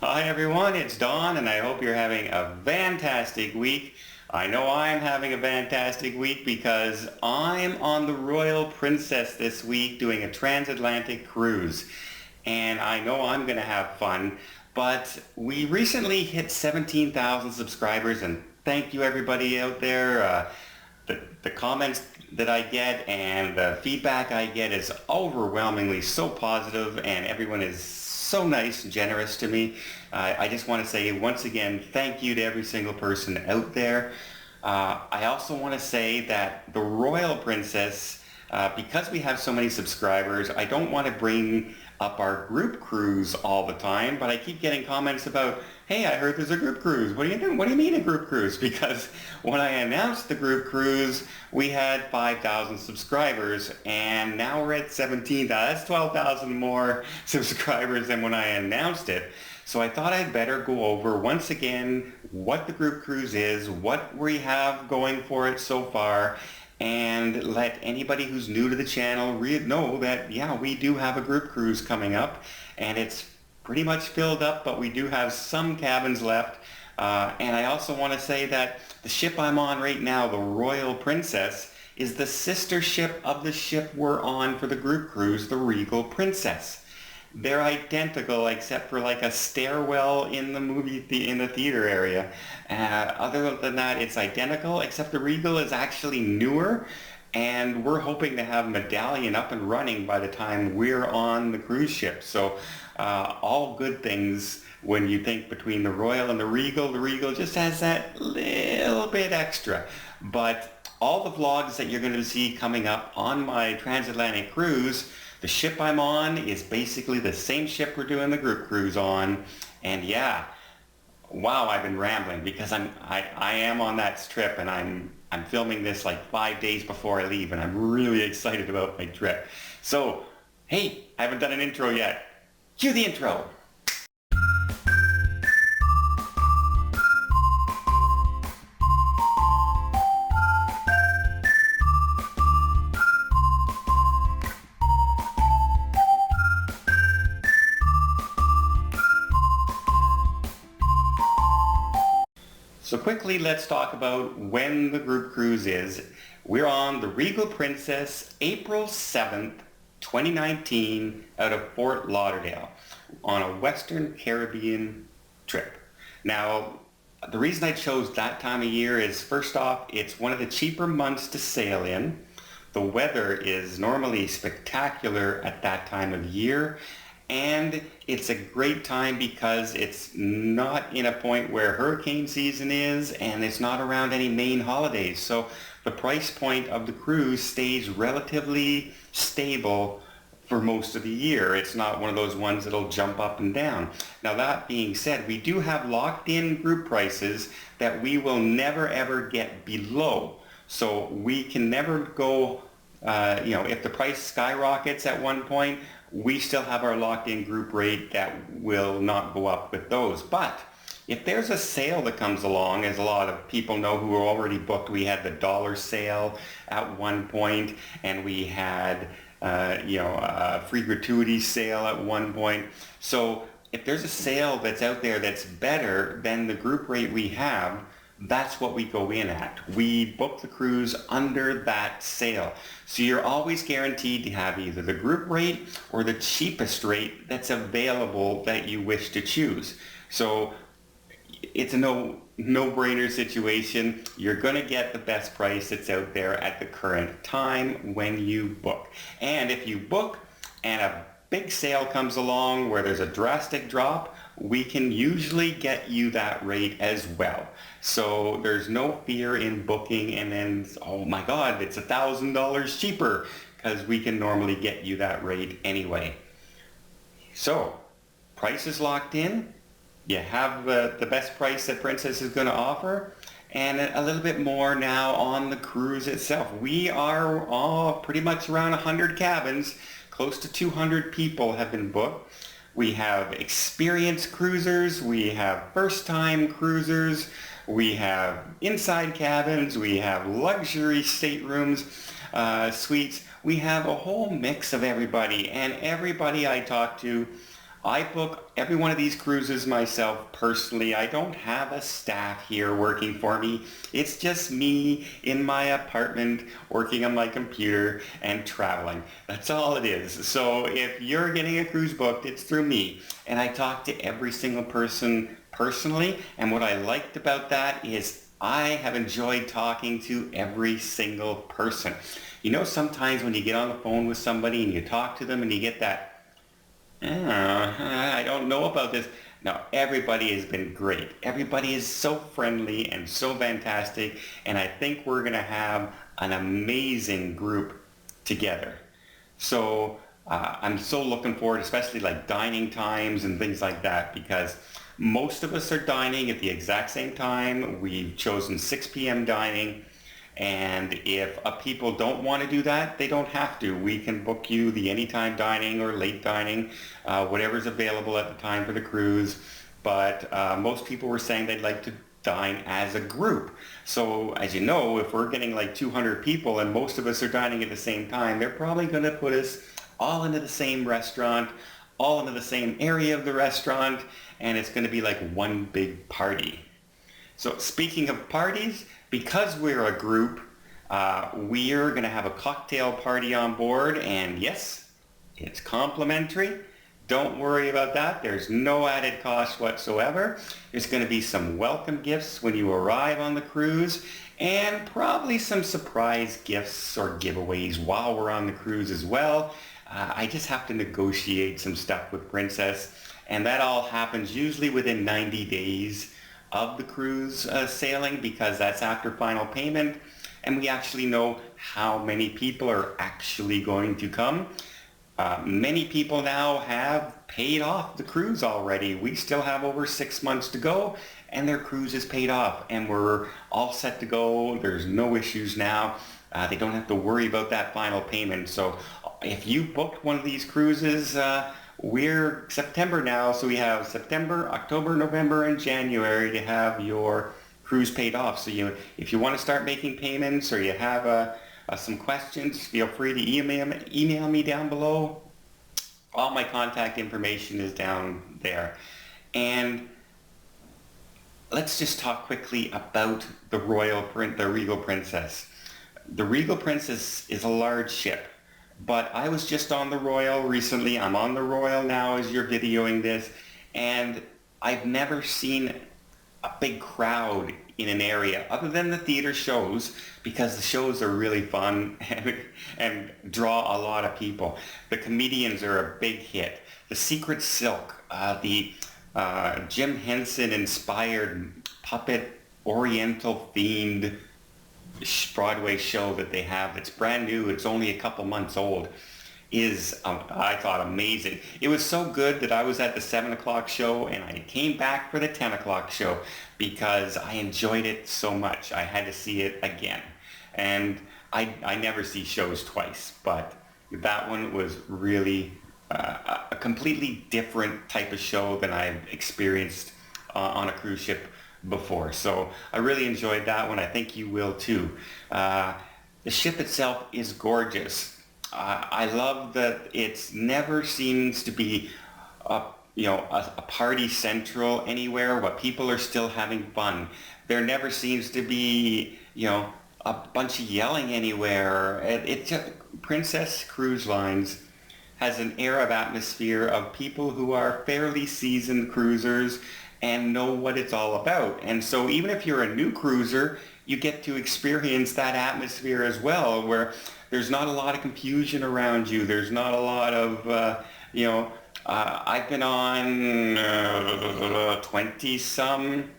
Hi everyone, it's Don and I hope you're having a fantastic week. I know I'm having a fantastic week because I'm on the Royal Princess this week doing a transatlantic cruise. And I know I'm going to have fun, but we recently hit 17,000 subscribers and thank you everybody out there. The comments that I get and the feedback I get is overwhelmingly so positive and everyone is so nice and generous to me. I just want to say once again, thank you to every single person out there. I also want to say that the Royal Princess, because we have so many subscribers, I don't want to bring up our group cruise all the time, but I keep getting comments about, hey, I heard there's a group cruise. What do you do? What do you mean a group cruise? Because when I announced the group cruise, we had 5,000 subscribers, and now we're at 17,000. That's 12,000 more subscribers than when I announced it. So I thought I'd better go over once again what the group cruise is, what we have going for it so far, and let anybody who's new to the channel know that, yeah, we do have a group cruise coming up, and it's pretty much filled up, but we do have some cabins left. And I also want to say that the ship I'm on right now, the Royal Princess, is the sister ship of the ship we're on for the group cruise, the Regal Princess. They're identical except for like a stairwell in the theater area. Other than that, it's identical except the Regal is actually newer, and we're hoping to have Medallion up and running by the time we're on the cruise ship. So all good things when you think between the Royal and the Regal just has that little bit extra. But all the vlogs that you're going to see coming up on my transatlantic cruise, the ship I'm on is basically the same ship we're doing the group cruise on. And yeah, wow, I've been rambling because I am on that trip, and I'm filming this like 5 days before I leave, and I'm really excited about my trip. So, hey, I haven't done an intro yet. Cue the intro. So quickly, let's talk about when the group cruise is. We're on the Regal Princess, April 7th, 2019, out of Fort Lauderdale on a Western Caribbean trip. Now, the reason I chose that time of year is, first off, it's one of the cheaper months to sail in. The weather is normally spectacular at that time of year. And it's a great time because it's not in a point where hurricane season is, and it's not around any main holidays. So the price point of the cruise stays relatively stable for most of the year. It's not one of those ones that'll jump up and down. Now, that being said, we do have locked in group prices that we will never ever get below. So we can never go, if the price skyrockets at one point, we still have our locked-in group rate that will not go up with those. But if there's a sale that comes along, as a lot of people know who are already booked, we had the dollar sale at one point, and we had a free gratuity sale at one point. So if there's a sale that's out there that's better than the group rate we have, that's what we go in at. We book the cruise under that sale. So you're always guaranteed to have either the group rate or the cheapest rate that's available that you wish to choose. So it's a no-brainer situation. You're going to get the best price that's out there at the current time when you book. And if you book and a big sale comes along where there's a drastic drop, we can usually get you that rate as well. So there's no fear in booking and then, oh my God, it's $1,000 cheaper, because we can normally get you that rate anyway. So price is locked in. You have the best price that Princess is going to offer, and a little bit more now on the cruise itself. We are all pretty much around 100 cabins. Close to 200 people have been booked. We have experienced cruisers, we have first-time cruisers, we have inside cabins, we have luxury staterooms, suites. We have a whole mix of everybody, and everybody I talk to I book every one of these cruises myself personally. I don't have a staff here working for me. It's just me in my apartment working on my computer and traveling. That's all it is. So if you're getting a cruise booked, it's through me. And I talk to every single person personally. And what I liked about that is I have enjoyed talking to every single person. You know, sometimes when you get on the phone with somebody and you talk to them and you get that, I don't know about this. No, everybody has been great. Everybody is so friendly and so fantastic, and I think we're going to have an amazing group together. So I'm so looking forward, especially like dining times and things like that, because most of us are dining at the exact same time. We've chosen 6 p.m. dining. And if people don't want to do that, they don't have to. We can book you the anytime dining or late dining, whatever's available at the time for the cruise. But most people were saying they'd like to dine as a group. So as you know, if we're getting like 200 people and most of us are dining at the same time, they're probably going to put us all into the same restaurant, all into the same area of the restaurant, and it's going to be like one big party. So speaking of parties, because we're a group, we're going to have a cocktail party on board, and yes, it's complimentary. Don't worry about that. There's no added cost whatsoever. There's going to be some welcome gifts when you arrive on the cruise, and probably some surprise gifts or giveaways while we're on the cruise as well. I just have to negotiate some stuff with Princess, and that all happens usually within 90 days of the cruise sailing, because that's after final payment and we actually know how many people are actually going to come. Many people now have paid off the cruise already. We still have over 6 months to go and their cruise is paid off and we're all set to go. There's no issues now. They don't have to worry about that final payment. So if you booked one of these cruises, we're September now, so we have September, October, November, and January to have your cruise paid off. So if you want to start making payments or you have some questions, feel free to email me down below. All my contact information is down there. And let's just talk quickly about the Regal Princess. The Regal Princess is a large ship. But I was just on the Royal recently. I'm on the Royal now as you're videoing this. And I've never seen a big crowd in an area other than the theater shows, because the shows are really fun and draw a lot of people. The comedians are a big hit. The Secret Silk, the Jim Henson inspired puppet Oriental themed Broadway show that they have, that's brand new, it's only a couple months old, is I thought amazing. It was so good that I was at the 7 o'clock show and I came back for the 10 o'clock show because I enjoyed it so much. I had to see it again. And I never see shows twice, but that one was really a completely different type of show than I've experienced on a cruise ship before. So I really enjoyed that one. I think you will too. The ship itself is gorgeous. I love that it never seems to be a party central anywhere, but people are still having fun. There never seems to be, a bunch of yelling anywhere. Princess Cruise Lines has an air of atmosphere of people who are fairly seasoned cruisers and know what it's all about. And so even if you're a new cruiser, you get to experience that atmosphere as well, where there's not a lot of confusion around you. There's not a lot of, I've been on 20-some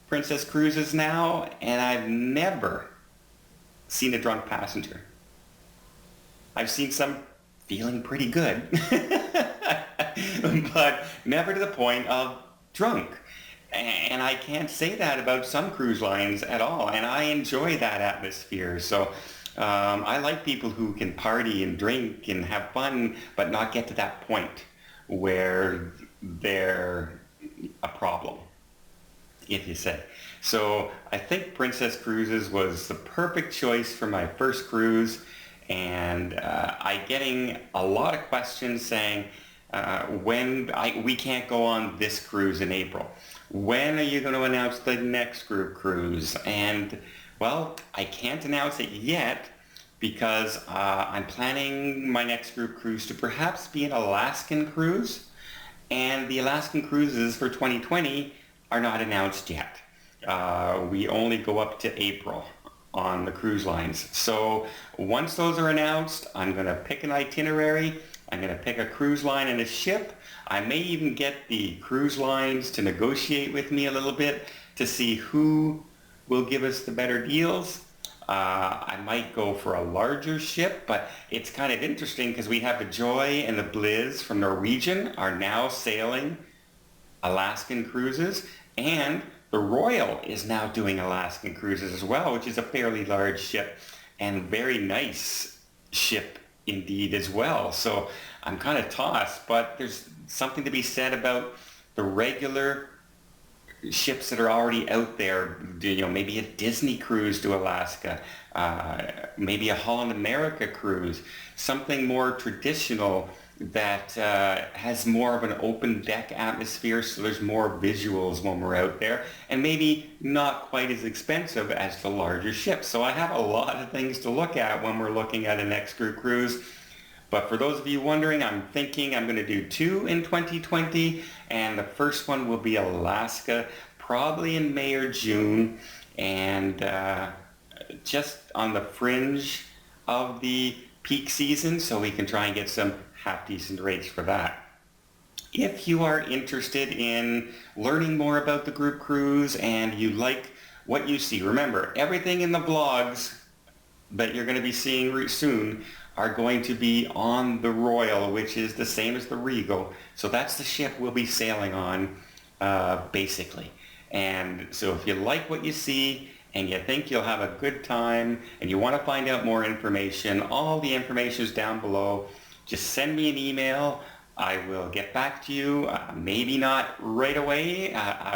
Princess cruises now, and I've never seen a drunk passenger. I've seen some feeling pretty good, but never to the point of drunk. And I can't say that about some cruise lines at all, and I enjoy that atmosphere. So I like people who can party and drink and have fun, but not get to that point where they're a problem, if you say. So I think Princess Cruises was the perfect choice for my first cruise, and I'm getting a lot of questions saying, we can't go on this cruise in April. When are you going to announce the next group cruise? And well, I can't announce it yet because I'm planning my next group cruise to perhaps be an Alaskan cruise, and the Alaskan cruises for 2020 are not announced yet. We only go up to April on the cruise lines. So once those are announced, I'm going to pick an itinerary. I'm going to pick a cruise line and a ship. I may even get the cruise lines to negotiate with me a little bit to see who will give us the better deals. I might go for a larger ship, but it's kind of interesting because we have the Joy and the Blizz from Norwegian are now sailing Alaskan cruises, and the Royal is now doing Alaskan cruises as well, which is a fairly large ship and very nice ship indeed as well. So I'm kind of tossed, but there's something to be said about the regular ships that are already out there. You know, maybe a Disney cruise to Alaska, maybe a Holland America cruise, something more traditional that has more of an open deck atmosphere, so there's more visuals when we're out there, and maybe not quite as expensive as the larger ships. So I have a lot of things to look at when we're looking at a next group cruise. But for those of you wondering, I'm thinking I'm going to do 2 in 2020, and the first one will be Alaska, probably in May or June, and just on the fringe of the peak season, so we can try and get some half-decent rates for that. If you are interested in learning more about the group cruise and you like what you see, remember, everything in the vlogs that you're going to be seeing soon are going to be on the Royal, which is the same as the Regal. So that's the ship we'll be sailing on, basically. And so if you like what you see and you think you'll have a good time and you want to find out more information, all the information is down below. Just send me an email. I will get back to you. Maybe not right away.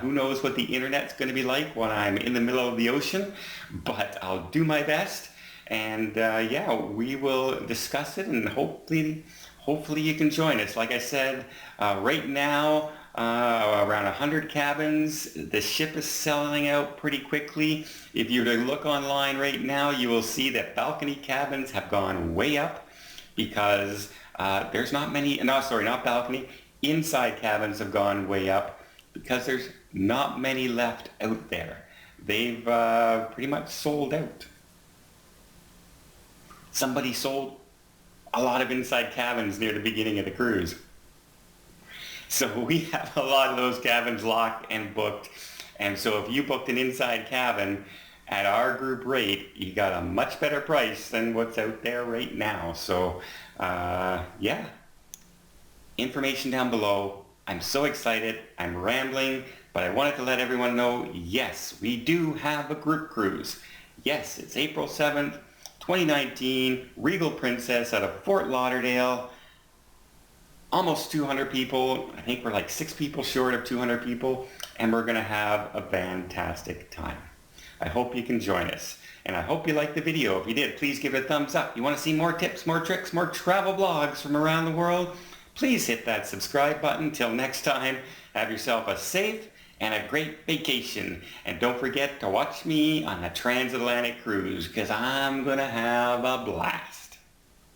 Who knows what the internet's going to be like when I'm in the middle of the ocean, but I'll do my best. And yeah, we will discuss it, and hopefully you can join us. Like I said, right now, around 100 cabins. The ship is selling out pretty quickly. If you were to look online right now, you will see that balcony cabins have gone way up because there's not many, no, sorry, not balcony, inside cabins have gone way up because there's not many left out there. They've pretty much sold out. Somebody sold a lot of inside cabins near the beginning of the cruise. So we have a lot of those cabins locked and booked. And so if you booked an inside cabin at our group rate, you got a much better price than what's out there right now. So yeah, information down below. I'm so excited. I'm rambling, but I wanted to let everyone know, yes, we do have a group cruise. Yes, it's April 7th. 2019, Regal Princess out of Fort Lauderdale. Almost 200 people. I think we're like 6 people short of 200 people, and we're going to have a fantastic time. I hope you can join us, and I hope you liked the video. If you did, please give it a thumbs up. You want to see more tips, more tricks, more travel blogs from around the world? Please hit that subscribe button. Till next time, have yourself a safe and a great vacation. And don't forget to watch me on the transatlantic cruise, because I'm going to have a blast.